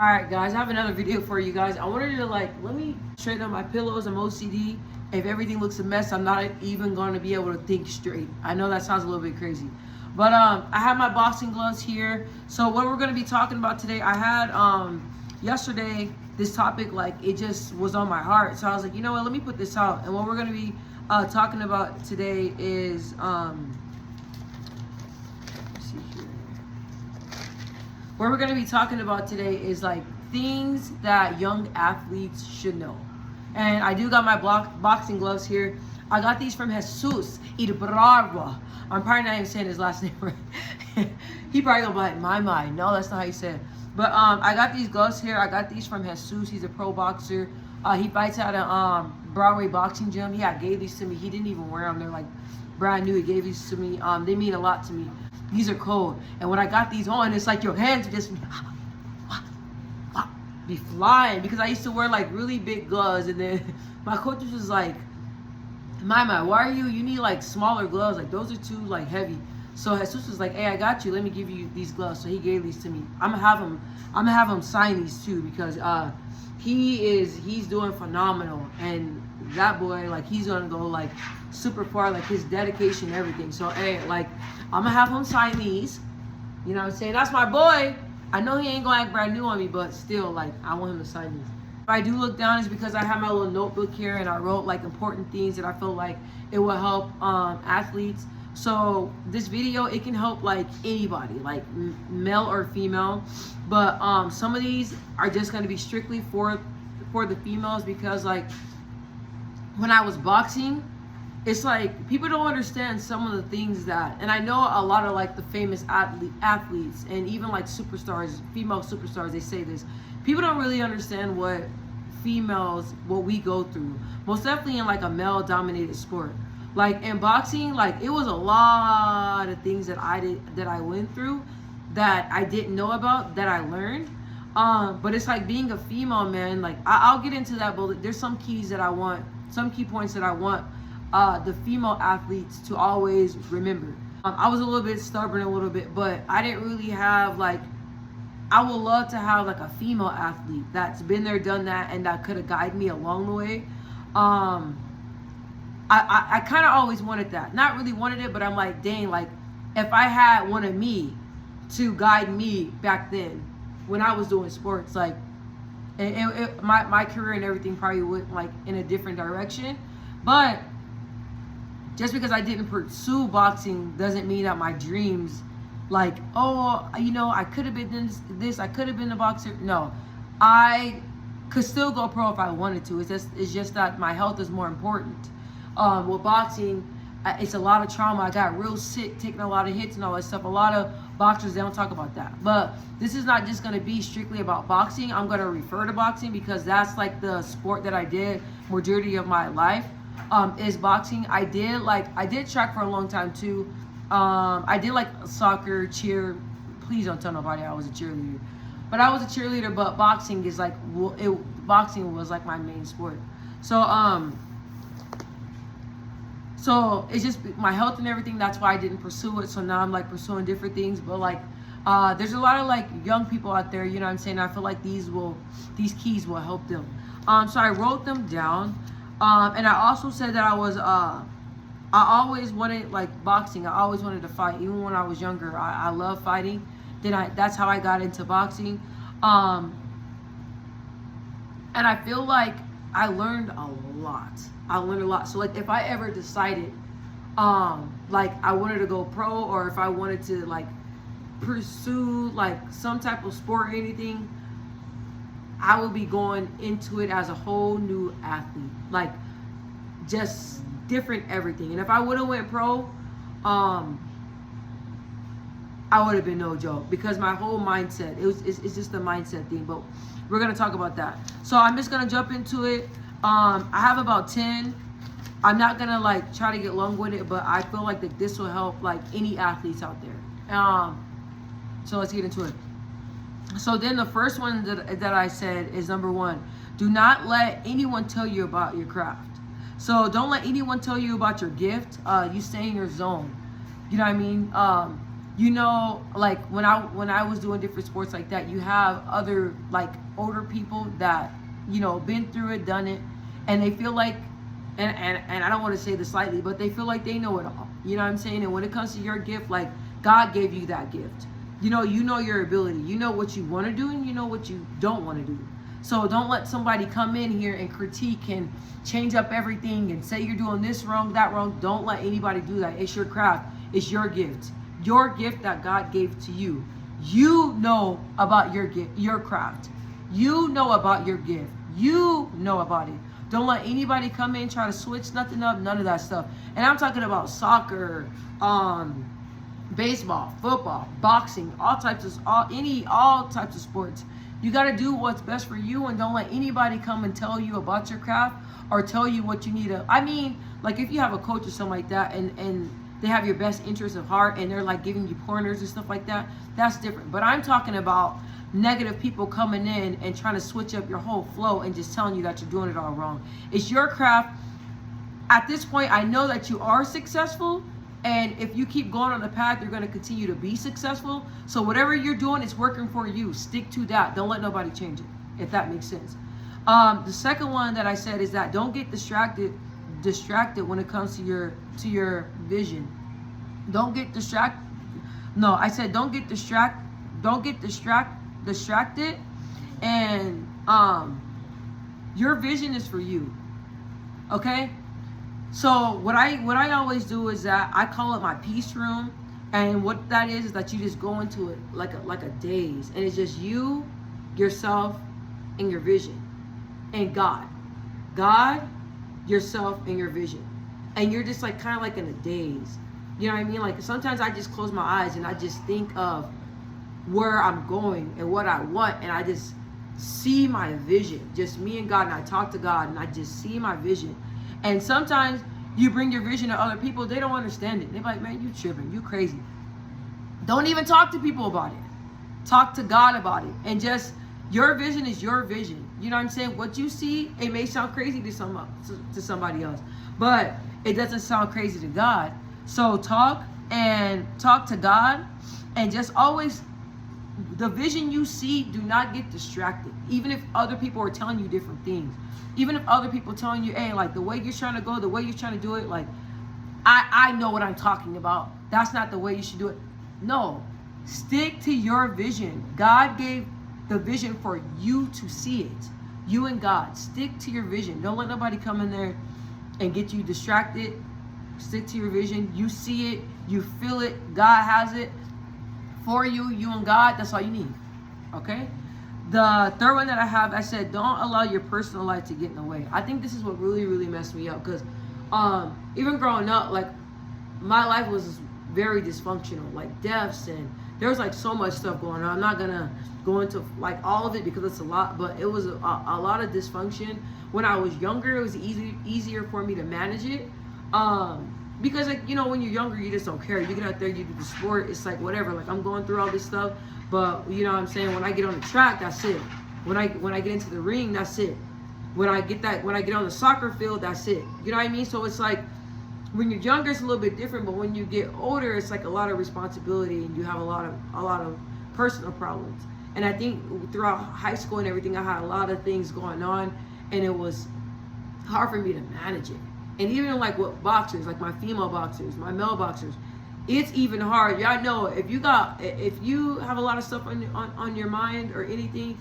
Alright guys, I have another video for you guys. I wanted to let me straighten up my pillows. I'm OCD. If everything looks a mess, I'm not even going to be able to think straight. I know that sounds a little bit crazy. But I have my boxing gloves here. So what we're going to be talking about today, I had yesterday this topic, it just was on my heart. So I was like, you know what, let me put this out. And what we're going to be talking about today is let's see here. What we're going to be talking about today is things that young athletes should know. And I do got my boxing gloves here. I got these from Jesus Ibarra. I'm probably not even saying his last name right. He probably gonna buy it in my mind. No, that's not how you say it. But I got these gloves here. I got these from Jesus. He's a pro boxer. He fights at a Broadway boxing gym. Yeah, gave these to me. He didn't even wear them. They're brand new. He gave these to me. They mean a lot to me. These are cold. And when I got these on, it's like your hands are just be flying, because I used to wear really big gloves, and then my coach was just like, Mama, why are you need smaller gloves, those are too heavy. So Jesus was like, hey, I got you, let me give you these gloves. So he gave these to me. I'm gonna have him sign these too, because he's doing phenomenal, and that boy, he's gonna go super far, his dedication and everything. So hey, I'm gonna have him sign these, you know what I'm saying? That's my boy. I know he ain't gonna act brand new on me, but still, I want him to sign these. If I do look down, it's because I have my little notebook here, and I wrote important things that I feel it will help athletes. So this video, it can help anybody, male or female. But some of these are just gonna be strictly for the females, because when I was boxing, it's people don't understand some of the things that, and I know a lot of the famous athletes and even superstars, female superstars, they say this. People don't really understand what we go through. Most definitely in a male dominated sport. In boxing, it was a lot of things that I went through that I didn't know about, that I learned. But it's being a female, man, I'll get into that, but there's some key points that I want the female athletes to always remember. I was a little bit stubborn, but I didn't really have I would love to have a female athlete that's been there, done that, and that could have guided me along the way. I kind of always wanted that. Not really wanted it, but I'm dang, if I had one of me to guide me back then when I was doing sports, my career and everything probably went in a different direction. But just because I didn't pursue boxing doesn't mean that my dreams, I could have been this, I could have been a boxer. No, I could still go pro if I wanted to. It's just that my health is more important. With boxing, it's a lot of trauma. I got real sick, taking a lot of hits and all that stuff. A lot of boxers, they don't talk about that. But this is not just going to be strictly about boxing. I'm going to refer to boxing because that's the sport that I did majority of my life. Is boxing. I did track for a long time too. I did soccer, cheer. Please don't tell nobody I was a cheerleader. But I was a cheerleader, but boxing is boxing was my main sport. So so it's just my health and everything, that's why I didn't pursue it. So now I'm pursuing different things, but there's a lot of young people out there, you know what I'm saying? I feel these keys will help them. So I wrote them down. And I also said that I always wanted boxing. I always wanted to fight, even when I was younger. I love fighting. That's how I got into boxing. And I feel I learned a lot. So if I ever decided, I wanted to go pro, or if I wanted to pursue some type of sport or anything, I will be going into it as a whole new athlete, just different everything. And if I would have went pro, I would have been no joke, because my whole mindset, it's just a mindset thing. But we're gonna talk about that. So I'm just gonna jump into it. I have about 10. I'm not gonna try to get long with it, but I feel that this will help any athletes out there. So let's get into it. So then the first one that I said is number 1. Do not let anyone tell you about your craft. So don't let anyone tell you about your gift. You stay in your zone. You know what I mean? You know, like when I was doing different sports like that, you have other like older people that, you know, been through it, done it, and they feel like, and I don't want to say this slightly, but they feel like they know it all. You know what I'm saying? And when it comes to your gift, like God gave you that gift. You know your ability. You know what you want to do and you know what you don't want to do. So don't let somebody come in here and critique and change up everything and say you're doing this wrong, that wrong. Don't let anybody do that. It's your craft. It's your gift. Your gift that God gave to you. You know about your gift, your craft. You know about your gift. You know about it. Don't let anybody come in, try to switch nothing up, none of that stuff. And I'm talking about soccer, baseball, football, boxing, all types of sports. You got to do what's best for you, and don't let anybody come and tell you about your craft or tell you what you need to. I mean, like if you have a coach or something like that, and they have your best interest of heart, and they're like giving you pointers and stuff like that, that's different. But I'm talking about negative people coming in and trying to switch up your whole flow and just telling you that you're doing it all wrong. It's your craft. At this point, I know that you are successful, and if you keep going on the path, you're going to continue to be successful. So whatever you're doing, it's working for you. Stick to that. Don't let nobody change it, if that makes sense. The second one that I said is that don't get distracted when it comes to your vision. Don't get distracted. No, I said don't get distracted, and your vision is for you. Okay? So what I always do is that I call it my peace room, and what that is that you just go into it like a daze, and it's just you, yourself, and your vision, and God, yourself, and your vision, and you're just like kind of like in a daze. You know what I mean? Like sometimes I just close my eyes and I just think of where I'm going and what I want, and I just see my vision, just me and God, and I talk to God and I just see my vision. And sometimes you bring your vision to other people, they don't understand it. They're like, man, you tripping, you crazy. Don't even talk to people about it. Talk to God about it. And just, your vision is your vision. You know what I'm saying? What you see, it may sound crazy to somebody else, but it doesn't sound crazy to God. So talk to God, and just always, the vision you see, do not get distracted. Even if other people are telling you different things. Even if other people telling you, hey, like the way you're trying to go, the way you're trying to do it, like, I know what I'm talking about. That's not the way you should do it. No, stick to your vision. God gave the vision for you to see it. You and God, stick to your vision. Don't let nobody come in there and get you distracted. Stick to your vision. You see it, you feel it, God has it for you, you and God. That's all you need. Okay? The third one that I have, I said, don't allow your personal life to get in the way. I think this is what really, really messed me up, because even growing up, like, my life was very dysfunctional, like deaths, and there was like so much stuff going on. I'm not gonna go into like all of it because it's a lot, but it was a lot of dysfunction. When I was younger, it was easier for me to manage it, because, like, you know, when you're younger, you just don't care. You get out there, you do the sport, it's like whatever. Like, I'm going through all this stuff, but you know what I'm saying, when I get on the track, that's it. When I get into the ring, that's it. When I get on the soccer field, that's it. You know what I mean? So it's like, when you're younger, it's a little bit different, but when you get older, it's like a lot of responsibility, and you have a lot of personal problems. And I think throughout high school and everything, I had a lot of things going on, and it was hard for me to manage it. And even like with boxers, like my female boxers, my male boxers, it's even hard. Y'all know, if you have a lot of stuff on your mind or anything,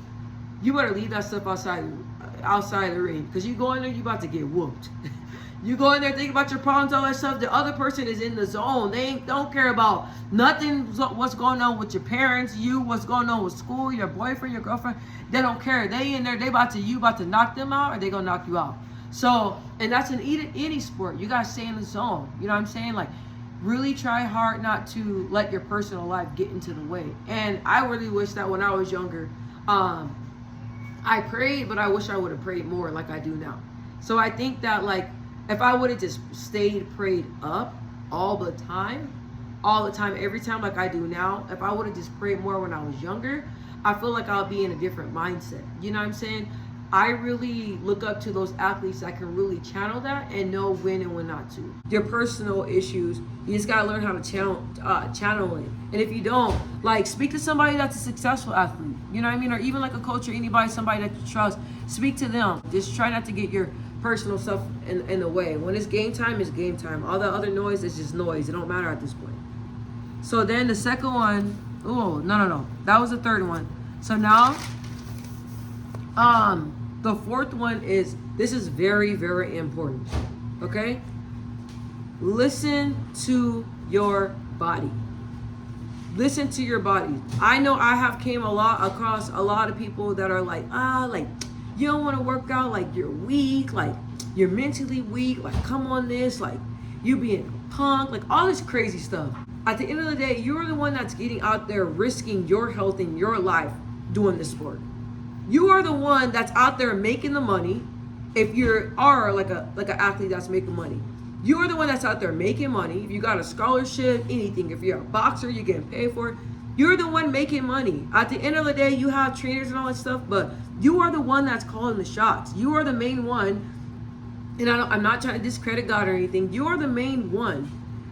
you better leave that stuff outside the ring, because you go in there, you about to get whooped. You go in there thinking about your problems, all that stuff. The other person is in the zone. They don't care about nothing, what's going on with your parents, what's going on with school, your boyfriend, your girlfriend. They don't care. They in there, you about to knock them out, or they gonna knock you out. So, and that's in any sport. You gotta stay in the zone. You know what I'm saying? Like, really try hard not to let your personal life get into the way. And I really wish that when I was younger, I prayed, but I wish I would have prayed more like I do now. So I think that, like, if I would have just stayed prayed up all the time, every time like I do now, if I would have just prayed more when I was younger, I feel like I'll be in a different mindset. You know what I'm saying? I really look up to those athletes that can really channel that and know when and when not to. Their personal issues, you just gotta learn how to channel it. And if you don't, like, speak to somebody that's a successful athlete. You know what I mean? Or even like a coach or anybody, somebody that you trust. Speak to them. Just try not to get your personal stuff in the way. When it's game time, it's game time. All the other noise is just noise. It don't matter at this point. So then the second one, oh no, that was the third one. So now, the fourth one is, this is very, very important. Okay? Listen to your body. Listen to your body. I know I have came across a lot of people that are like, like, you don't want to work out, like you're weak, like you're mentally weak, like come on this, like you being a punk, like all this crazy stuff. At the end of the day, you're the one that's getting out there risking your health and your life doing this sport. You are the one that's out there making the money. If you are like an athlete that's making money, you are the one that's out there making money. If you got a scholarship, anything, if you're a boxer, you're getting paid for it. You're the one making money. At the end of the day, you have trainers and all that stuff, but you are the one that's calling the shots. You are the main one. And I'm not trying to discredit God or anything. You are the main one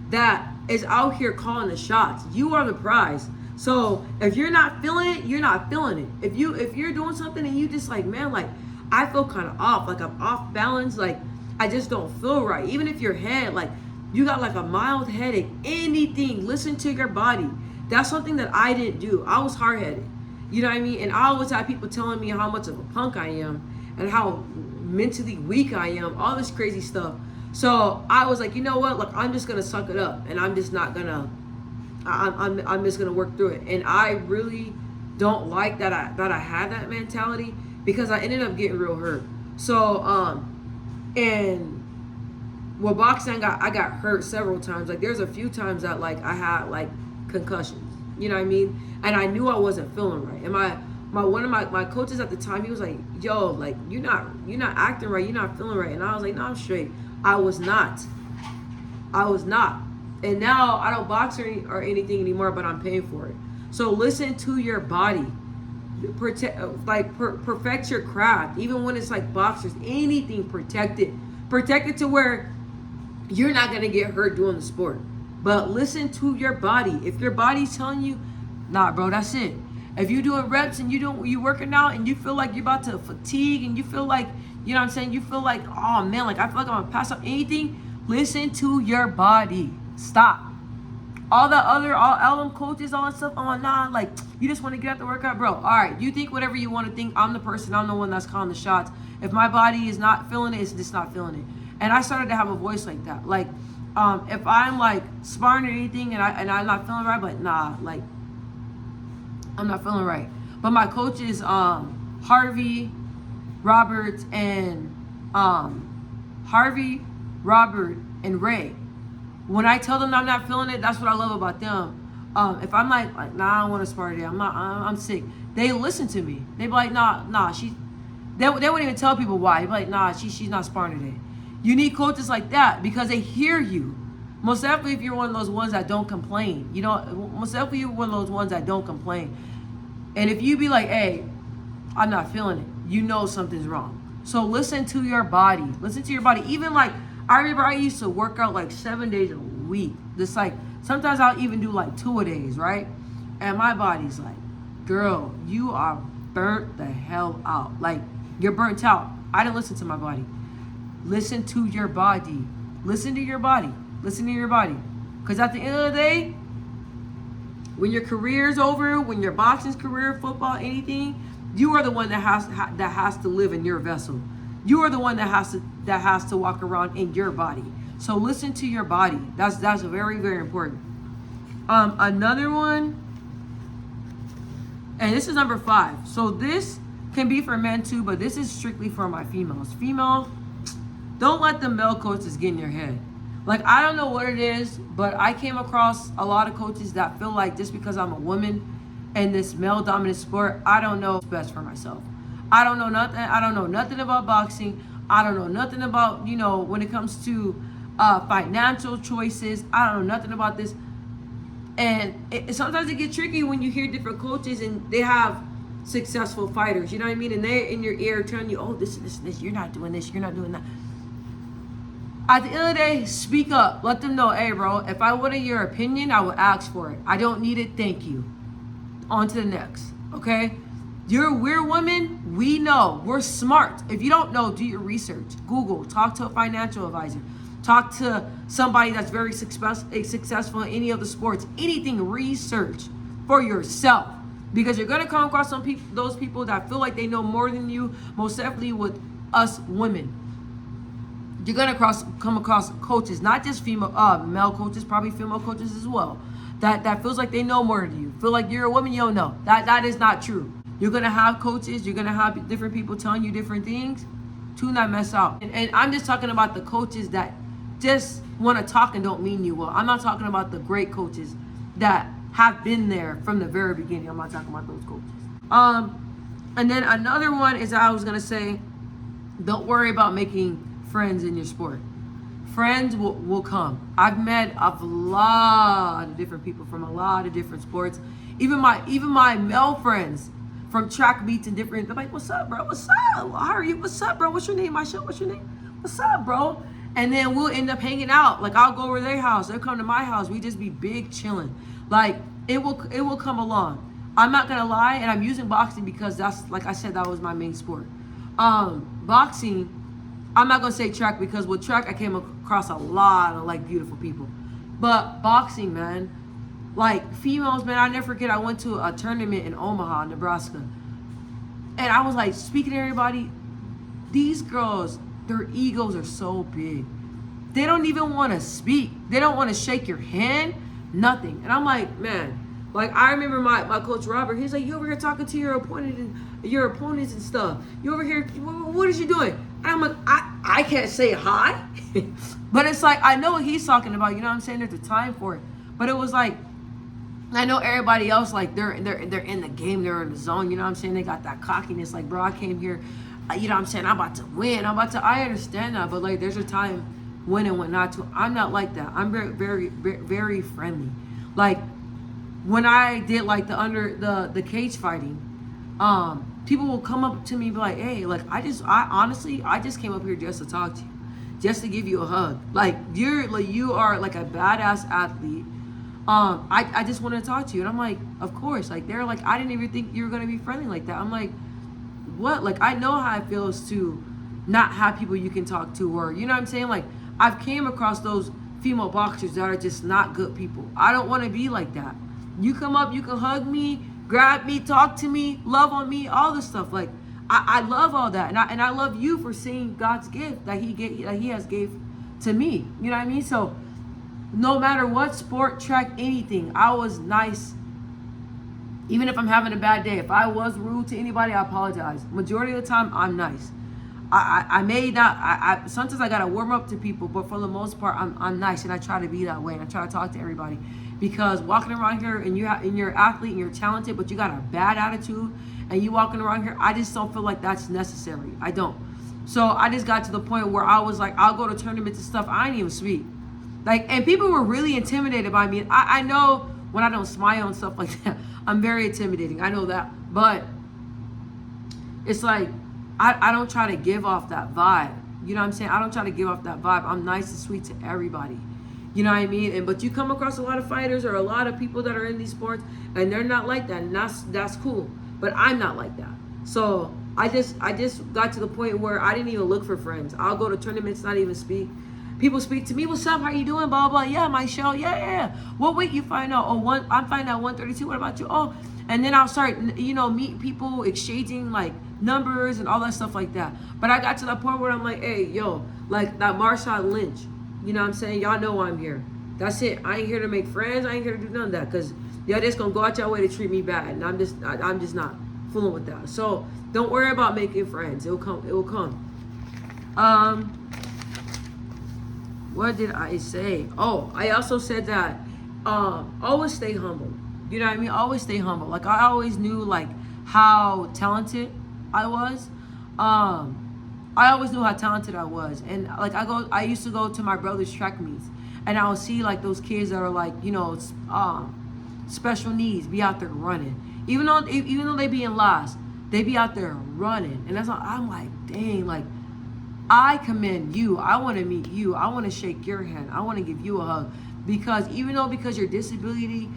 that is out here calling the shots. You are the prize. So if you're not feeling it, you're not feeling it. If you're doing something and you just like, man, like I feel kind of off, like I'm off balance, like I just don't feel right. Even if your head, like you got like a mild headache, anything, listen to your body. That's something that I didn't do. I was hard-headed. You know what I mean? And I always had people telling me how much of a punk I am and how mentally weak I am, all this crazy stuff. So I was like, you know what? Like I'm just gonna suck it up, and I'm just not gonna. I'm just gonna work through it. And I really don't like that I had that mentality, because I ended up getting real hurt. So and with boxing, I got hurt several times. Like there's a few times that like I had like concussions. You know what I mean? And I knew I wasn't feeling right. And one of my coaches at the time, he was like, yo, like you're not acting right, you're not feeling right. And I was like, no, I'm straight. I was not. And now I don't box or anything anymore, but I'm paying for it. So listen to your body. Perfect your craft. Even when it's like boxers, anything, protect it. Protect it to where you're not gonna get hurt doing the sport. But listen to your body. If your body's telling you, nah, bro, that's it. If you're doing reps and you working out and you feel like you're about to fatigue and you feel like, you know what I'm saying, you feel like, oh man, like I feel like I'm gonna pass up anything, listen to your body. Stop. All them coaches, all that stuff, oh nah, like you just want to get out the workout, bro. All right, you think whatever you want to think. I'm the one that's calling the shots. If my body is not feeling it, it's just not feeling it. And I started to have a voice like that. Like, if I'm like sparring or anything and I'm not feeling right, but nah, like I'm not feeling right. But my coaches, Harvey, Robert, and Ray. When I tell them I'm not feeling it, that's what I love about them. If I'm like nah, I don't want to spar today. I'm sick. They listen to me. They be like, nah, they wouldn't even tell people why. They be like, nah, she's not sparring today. You need coaches like that because they hear you. Most definitely if you're one of those ones that don't complain. You know, most definitely you're one of those ones that don't complain. And if you be like, hey, I'm not feeling it, you know something's wrong. So listen to your body. Listen to your body. Even like, I remember I used to work out like 7 days a week. Just like, sometimes I'll even do like 2 a days, right? And my body's like, girl, you are burnt the hell out. Like, you're burnt out. I didn't listen to my body. Listen to your body. Listen to your body. Listen to your body. Because at the end of the day, when your career's over, when your boxing career, football, anything, you are the one that has to live in your vessel. You are the one that has to walk around in your body. So listen to your body. That's very, very important. Another one, and this is number 5. So this can be for men too, but this is strictly for my females. Female, don't let the male coaches get in your head. Like, I don't know what it is, but I came across a lot of coaches that feel like just because I'm a woman in this male-dominant sport, I don't know what's best for myself. I don't know nothing. I don't know nothing about boxing. I don't know nothing about, you know, when it comes to financial choices. I don't know nothing about this. And sometimes it gets tricky when you hear different coaches and they have successful fighters, you know what I mean? And they're in your ear telling you, oh, this, you're not doing this, you're not doing that. At the end of the day, speak up. Let them know, hey, bro, if I wanted your opinion, I would ask for it. I don't need it, thank you. On to the next, okay? We're women, we know. We're smart. If you don't know, do your research. Google, talk to a financial advisor. Talk to somebody that's very successful in any of the sports. Anything, research for yourself. Because you're going to come across those people that feel like they know more than you, most definitely with us women. You're going to come across coaches, not just male coaches, probably female coaches as well, that feels like they know more than you. Feel like you're a woman, you don't know. That is not true. You're going to have coaches, you're going to have different people telling you different things. Do not mess out. And I'm just talking about the coaches that just want to talk and don't mean you well. I'm not talking about the great coaches that have been there from the very beginning. I'm not talking about those coaches. And then another one is, I was going to say, don't worry about making friends in your sport. Friends will come. I've met a lot of different people from a lot of different sports. Even my male friends from track meets and different. They're like, what's up, bro? What's up? How are you? What's up, bro? What's your name? What's your name? What's up, bro? And then we'll end up hanging out. Like, I'll go over to their house. They'll come to my house. We just be big chilling. Like, it will come along. I'm not gonna lie, and I'm using boxing because that's, like I said, that was my main sport. Boxing, I'm not gonna say track because with track I came across a lot of like beautiful people. But boxing, man, like females, man, I never forget, I went to a tournament in Omaha, Nebraska. And I was like speaking to everybody, these girls, their egos are so big. They don't even want to speak. They don't want to shake your hand, nothing. And I'm like, man, like I remember my coach Robert, he's like, you over here talking to your opponents and stuff. You over here, what is you doing? And I'm like, I can't say hi. But it's like, I know what he's talking about, you know what I'm saying? There's a time for it. But it was like, I know everybody else, like they're in the game, they're in the zone, you know what I'm saying? They got that cockiness, like, bro, I came here, you know what I'm saying? I'm about to win. I understand that, but like there's a time when and when not to. I'm not like that. I'm very, very, very friendly. Like when I did like the cage fighting, people will come up to me and be like, hey, like I just came up here just to talk to you, just to give you a hug. Like you are like a badass athlete. I just want to talk to you. And I'm like, of course. Like they're like, I didn't even think you were gonna be friendly like that. I'm like, what? Like I know how it feels to not have people you can talk to, or you know what I'm saying? Like I've came across those female boxers that are just not good people. I don't want to be like that. You come up, you can hug me, grab me, talk to me, love on me, all this stuff. Like I love all that, and I love you for seeing God's gift that He has gave to me. You know what I mean? So no matter what sport, track, anything, I was nice. Even if I'm having a bad day, if I was rude to anybody, I apologize. Majority of the time, I'm nice. I may not. Sometimes I gotta warm up to people, but for the most part, I'm nice, and I try to be that way, and I try to talk to everybody. Because walking around here and you're an athlete and you're talented, but you got a bad attitude, and you walking around here, I just don't feel like that's necessary. I don't. So I just got to the point where I was like, I'll go to tournaments and stuff. I ain't even speak. Like, and people were really intimidated by me. I know when I don't smile and stuff like that, I'm very intimidating. I know that. But it's like, I don't try to give off that vibe. You know what I'm saying? I don't try to give off that vibe. I'm nice and sweet to everybody. You know what I mean? But you come across a lot of fighters or a lot of people that are in these sports, and they're not like that, and that's cool. But I'm not like that. So I just got to the point where I didn't even look for friends. I'll go to tournaments, not even speak. People speak to me, what's up, how you doing, blah, blah, yeah, my show, yeah. What weight you find out? Oh, I'm finding out 132, what about you? Oh, and then I'll start, meet people, exchanging, like, numbers and all that stuff like that. But I got to the point where I'm like, hey, yo, like that Marshawn Lynch, you know what I'm saying? Y'all know I'm here. That's it. I ain't here to make friends. I ain't here to do none of that, because y'all just gonna go out your way to treat me bad, and I'm just not fooling with that. So don't worry about making friends. It will come. What did I say? Oh, I also said that always stay humble. You know what I mean? Always stay humble. Like I always knew like how talented I was. I always knew how talented I was. And like I used to go to my brother's track meets, and I would see like those kids that are like, special needs be out there running. Even though they be in last, they be out there running. And that's all, I'm like, dang, like, I commend you. I want to meet you. I want to shake your hand. I want to give you a hug. Because because your disability,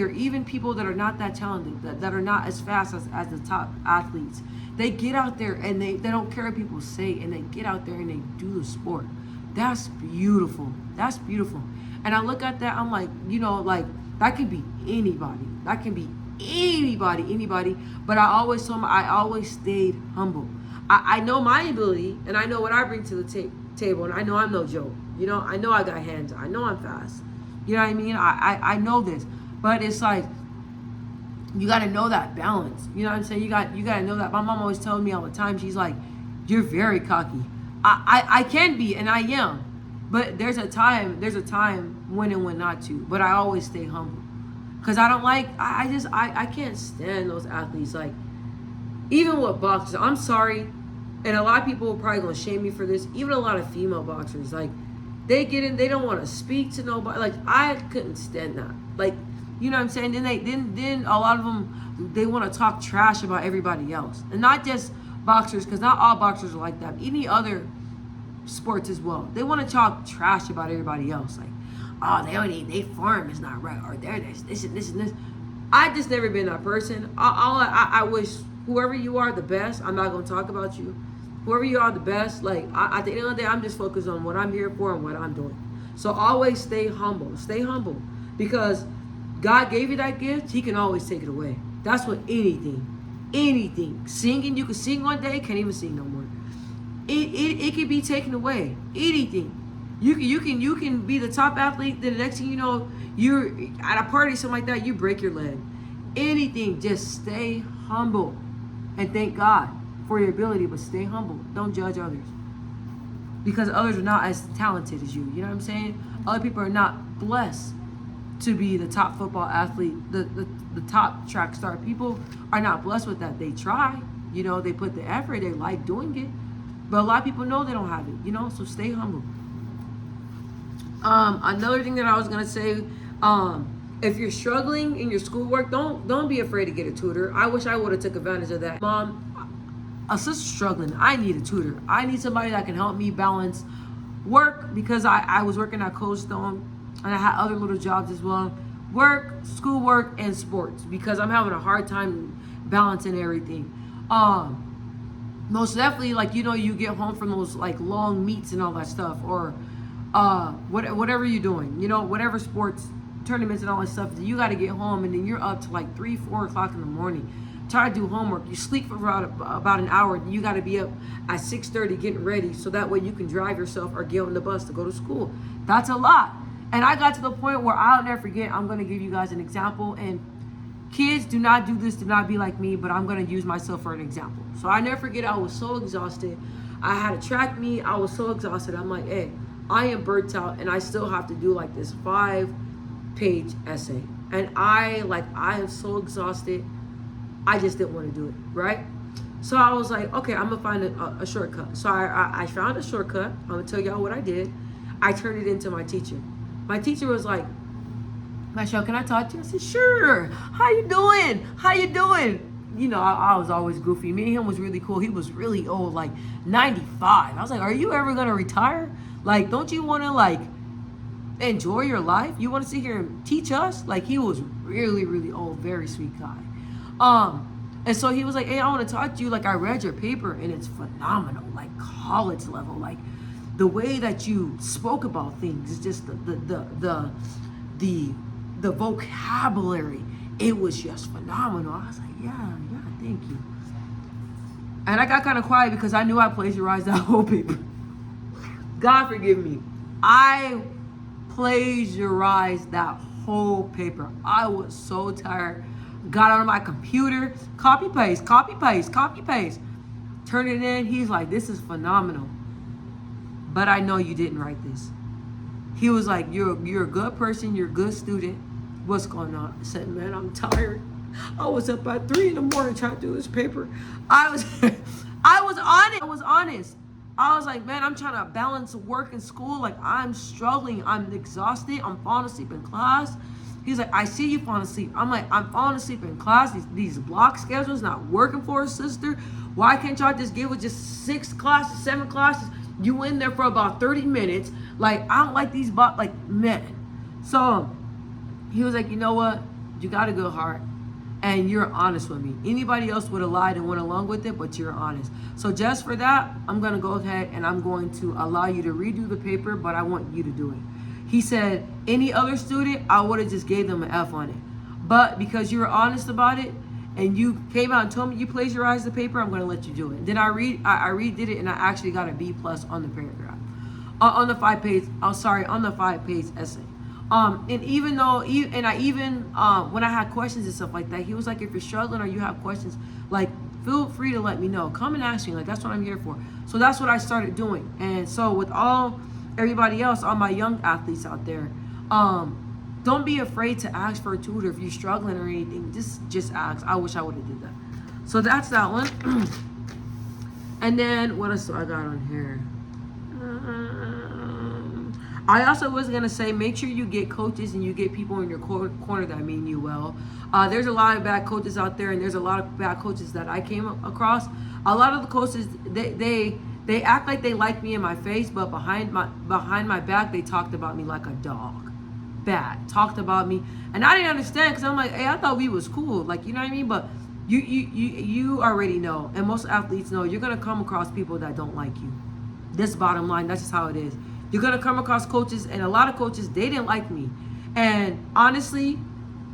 or even people that are not that talented, that are not as fast as the top athletes, they get out there and they don't care what people say, and they get out there and they do the sport. That's beautiful. That's beautiful. And I look at that, I'm like, like, that could be anybody. That can be anybody. But I always told them, I always stayed humble. I know my ability, and I know what I bring to the table, and I know I'm no joke. I know I got hands. I know I'm fast. You know what I mean? I know this. But it's like, you got to know that balance. You know what I'm saying? You got to know that. My mom always tells me all the time, she's like, you're very cocky. I can be, and I am. But there's a time when and when not to. But I always stay humble. Because I don't like, I can't stand those athletes. Like, even with boxers, I'm sorry. And a lot of people are probably going to shame me for this. Even a lot of female boxers, like, they get in, they don't want to speak to nobody. Like, I couldn't stand that. Like, you know what I'm saying? Then a lot of them, they want to talk trash about everybody else. And not just boxers, because not all boxers are like that. Any other sports as well. They want to talk trash about everybody else. Like, oh, they form is not right. Or they're this and this. I just never been that person. I wish whoever you are the best. I'm not going to talk about you. Whoever you are the best, like, at the end of the day, I'm just focused on what I'm here for and what I'm doing. So always stay humble. Stay humble. Because God gave you that gift, he can always take it away. That's what anything. Singing, you can sing one day, can't even sing no more. It can be taken away. Anything. You can be the top athlete, then the next thing you know, you're at a party, something like that, you break your leg. Anything, just stay humble. And thank God for your ability, but stay humble. Don't judge others. Because others are not as talented as you. You know what I'm saying? Other people are not blessed to be the top football athlete, the top track star. People are not blessed with that. They try. They put the effort. They like doing it. But a lot of people know they don't have it. So stay humble. Another thing that I was going to say, if you're struggling in your schoolwork, don't be afraid to get a tutor. I wish I would have took advantage of that. Mom, a sister's struggling. I need a tutor. I need somebody that can help me balance work, because I was working at Cold Stone and I had other little jobs as well. Work, schoolwork, and sports, because I'm having a hard time balancing everything. Most definitely, like, you get home from those, like, long meets and all that stuff, or whatever you're doing, whatever sports tournaments and all that stuff, you got to get home, and then you're up to like 3-4 o'clock in the morning, try to do homework. You sleep for about an hour. You got to be up at 6:30 getting ready, so that way you can drive yourself or get on the bus to go to school. That's a lot. And I got to the point where I'll never forget. I'm going to give you guys an example, and kids, do not do this, do not be like me, but I'm going to use myself for an example. So I never forget, I was so exhausted. I had a track meet. I was so exhausted. I'm like, hey, I am burnt out, and I still have to do like this 5-page essay. And I am so exhausted. I just didn't want to do it, right? So I was like, okay, I'm going to find a shortcut. So I found a shortcut. I'm going to tell y'all what I did. I turned it into my teacher. My teacher was like, Michelle, can I talk to you? I said, sure. How you doing? I was always goofy. Me and him was really cool. He was really old, like 95. I was like, are you ever going to retire? Like, don't you want to, like, enjoy your life? You want to sit here and teach us? Like, he was really, really old, very sweet guy. And so he was like, hey, I want to talk to you. Like, I read your paper, and it's phenomenal, like college level. Like, the way that you spoke about things is just the vocabulary. It was just phenomenal. I was like, yeah, thank you. And I got kind of quiet because I knew I plagiarized that whole paper. God forgive me. I plagiarized that whole paper. I was so tired. Got on my computer, copy paste. Turn it in. He's like, this is phenomenal. But I know you didn't write this. He was like, you're a good person. You're a good student. What's going on? I said, man, I'm tired. I was up at 3 a.m. trying to do this paper. I was honest. I was like, man, I'm trying to balance work and school. Like, I'm struggling. I'm exhausted. I'm falling asleep in class. He's like, I see you falling asleep. I'm like, I'm falling asleep in class. These block schedules not working for us, sister. Why can't y'all just give us just 6 classes, 7 classes? You in there for about 30 minutes. Like, I don't like these block, like, man. So he was like, you know what? You got a good heart. And you're honest with me. Anybody else would have lied and went along with it, but you're honest. So just for that, I'm going to go ahead and I'm going to allow you to redo the paper, but I want you to do it. He said, any other student, I would have just gave them an F on it. But because you were honest about it and you came out and told me you plagiarized the paper, I'm going to let you do it. Then I redid it and I actually got a B+ on the paragraph. On the 5-page, on the 5-page essay. And even though, when I had questions and stuff like that, he was like, if you're struggling or you have questions, like, feel free to let me know. Come and ask me. Like, that's what I'm here for. So that's what I started doing. And so with everybody else, all my young athletes out there, don't be afraid to ask for a tutor if you're struggling or anything. Just ask. I wish I would have did that. So that's that one. And then what else do I got on here? I also was going to say, make sure you get coaches and you get people in your corner that mean you well. There's a lot of bad coaches out there, and there's a lot of bad coaches that I came across. A lot of the coaches, they act like they like me in my face, but behind my back, they talked about me like a dog. Bad. Talked about me. And I didn't understand because I'm like, hey, I thought we was cool. Like, you know what I mean? But you already know, and most athletes know, you're going to come across people that don't like you. This bottom line, that's just how it is. You're going to come across coaches, and a lot of coaches, they didn't like me. And honestly,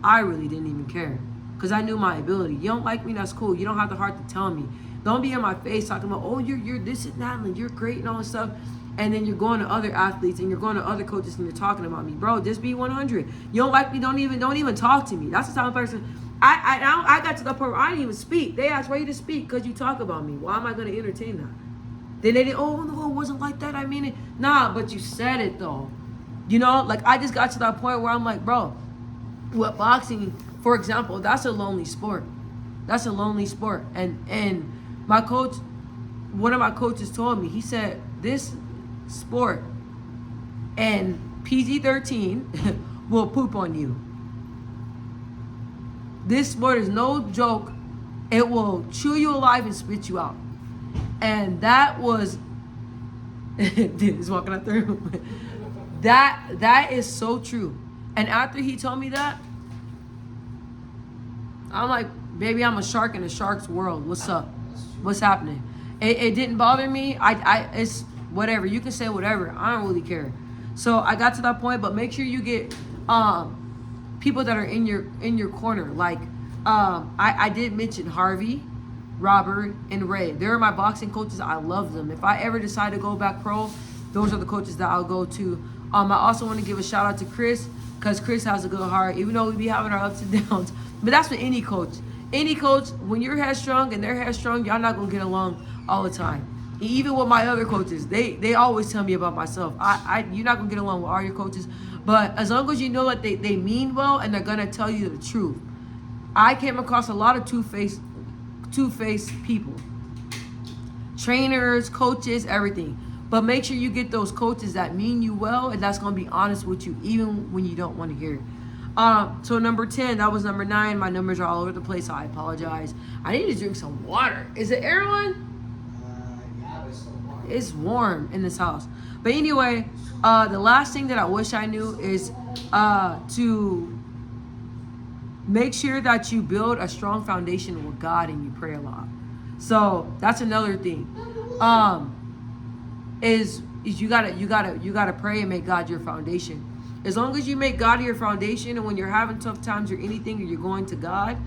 I really didn't even care because I knew my ability. You don't like me, that's cool. You don't have the heart to tell me. Don't be in my face talking about, oh, you're this and that, and you're great and all this stuff. And then you're going to other athletes and you're going to other coaches and you're talking about me. Bro, just be 100. You don't like me, don't even talk to me. That's the type of person. I got to the point where I didn't even speak. They asked, why you to speak? Because you talk about me. Why am I going to entertain that? Then they didn't, oh, no, it wasn't like that. I mean it. Nah, but you said it, though. You know, like, I just got to that point where I'm like, bro, with boxing, for example, that's a lonely sport. That's a lonely sport. And my coach, one of my coaches told me, he said, this sport and PG-13 will poop on you. This sport is no joke. It will chew you alive and spit you out. And that was he's walking out the room. That is so true. And after he told me that, I'm like, baby, I'm a shark in a shark's world. What's up? What's happening? It didn't bother me. It's whatever. You can say whatever. I don't really care. So I got to that point, but make sure you get people that are in your corner. Like I did mention Harvey, Robert, and Ray. They're my boxing coaches. I love them. If I ever decide to go back pro, those are the coaches that I'll go to. I also want to give a shout out to Chris, because Chris has a good heart, even though we be having our ups and downs. But that's with any coach. Any coach, when you're headstrong and they're headstrong, y'all not going to get along all the time. Even with my other coaches, they always tell me about myself. You're not going to get along with all your coaches. But as long as you know that they mean well and they're going to tell you the truth. I came across a lot of two-faced people. Trainers, coaches, everything. But make sure you get those coaches that mean you well and that's going to be honest with you even when you don't want to hear it. So number 10, that was number 9. My numbers are all over the place, so I apologize. I need to drink some water. Is it air on? Yeah, it's so warm. It's warm in this house. But anyway, the last thing that I wish I knew is to make sure that you build a strong foundation with God and you pray a lot. So that's another thing. Is you gotta pray and make God your foundation. As long as you make God your foundation, and when you're having tough times or anything, or you're going to God,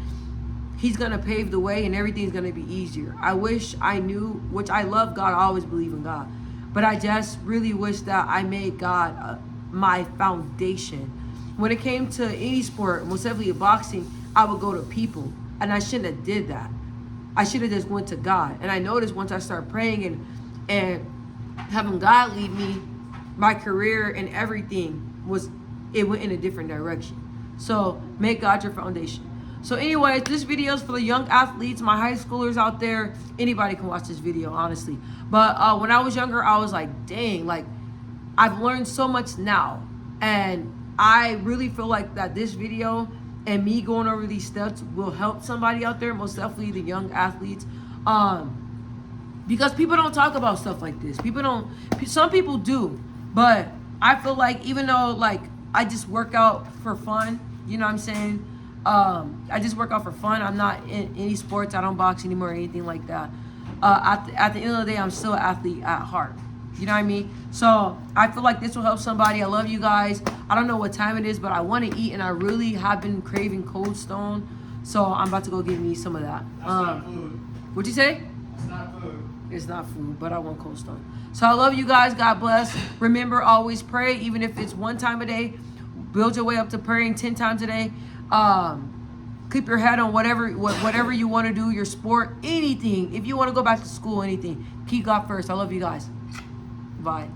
He's gonna pave the way and everything's gonna be easier. I wish I knew, which I love God, I always believe in God, but I just really wish that I made God my foundation. When it came to any sport, most definitely boxing, I would go to people, and I shouldn't have did that. I should have just went to God. And I noticed once I started praying and having God lead me, my career and everything went in a different direction. So make God your foundation. So anyways, this video is for the young athletes, my high schoolers out there. Anybody can watch this video, honestly. But when I was younger, I was like, dang, like, I've learned so much now. And I really feel like that this video and me going over these steps will help somebody out there, most definitely the young athletes. Because people don't talk about stuff like this. Some people do, but I feel like even though like I just work out for fun, you know what I'm saying? I just work out for fun. I'm not in any sports. I don't box anymore or anything like that. At the end of the day, I'm still an athlete at heart. You know what I mean? So I feel like this will help somebody. I love you guys. I don't know what time it is, but I want to eat, and I really have been craving Cold Stone. So I'm about to go get me some of that. That's not food. What'd you say? It's not food. It's not food, but I want Cold Stone. So I love you guys. God bless. Remember, always pray, even if it's one time a day. Build your way up to praying 10 times a day. Keep your head on whatever you want to do, your sport, anything. If you want to go back to school, anything. Keep God first. I love you guys. Bye.